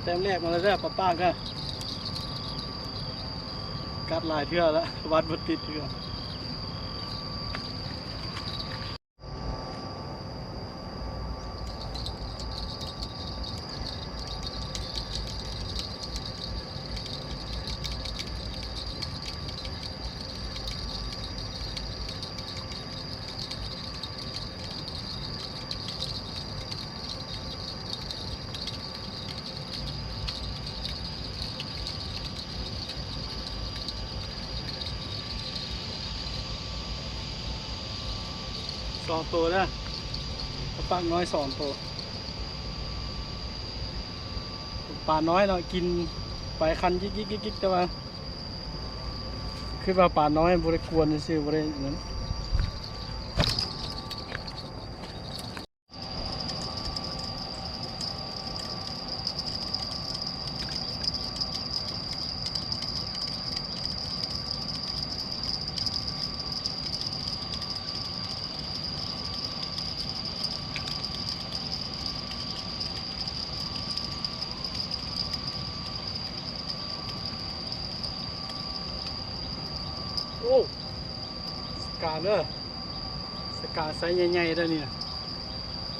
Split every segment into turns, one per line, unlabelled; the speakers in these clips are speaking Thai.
ต็มแรกมาแล้วเด้อป้าก็กัดหลายเทื่อแล้ววัดบ่ติดเทื่อ2 ตัวนะปลาน้อย2 ตัวปลาน้อยเนาะกินไปคันยิกแต่ว่าคือว่าปลาน้อยบริกวนซื่อบรินั้นโอ้สกาเนอร์สกาไซส์ใหญ่ๆได้เนี่ย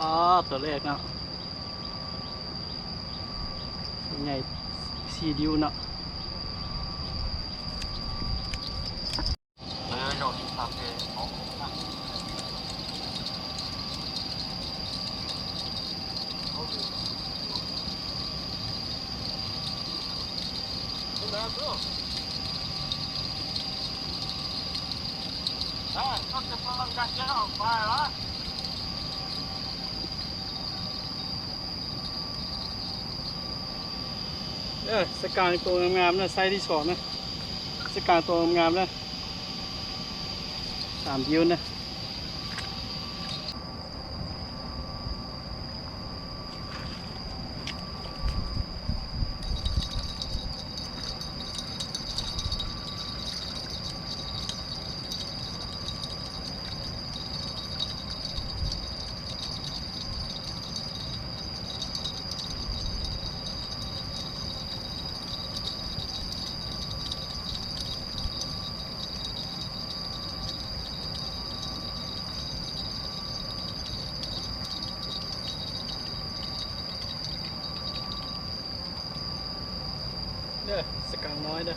อ๋อตัวแรกเนาะใหญ่4 นิ้วเนาะ
โดดสับเลยก็จะพลังการเจ้าไปละ
สกาตัวงามๆนะไซส์ที่2นะสกาตัวงามๆนะ3 นิ้วนะสกาน้อยเด้อ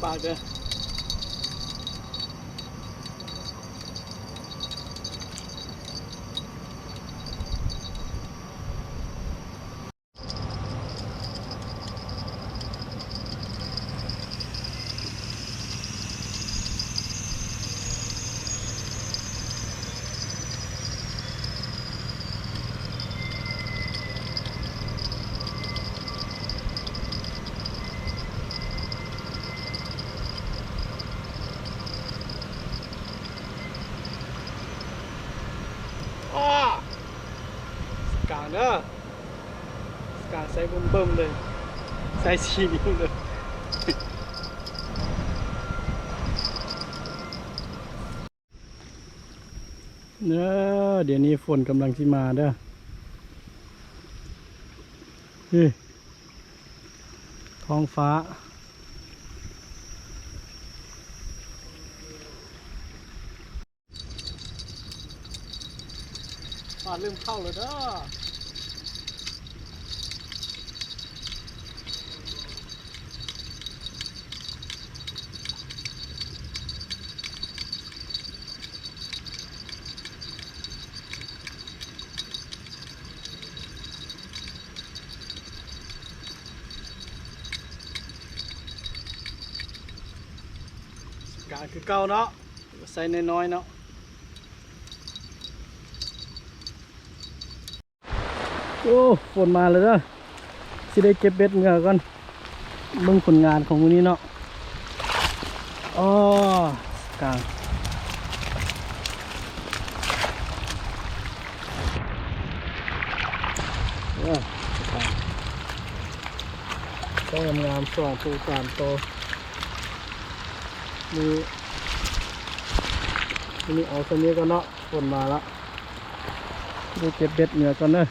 ปากเด้อสกาเด้อสกาไซส์เบิ่มๆเลยไซส์4 นิ้วเลยเด้อเดี๋ยวนี้ฝนกำลังที่มาเด้อท้องฟ้าฟ้าเริ่มเข้าแล้วเด้อ กาคือเก่าเนาะใส่น้อยๆเนาะโอ้ฝนมาเลยเด้อสิได้เก็บเบ็ดเหงื่อก่อนเบิ่งผลงานของมื้อนี้เนาะอ๋อกลางก็งามๆ2 ตัว 3 ตัวนี่เอาตัวนี้ก็เนาะฝนมาแล้วไปเก็บเบ็ดเหนือก่อนเนอะ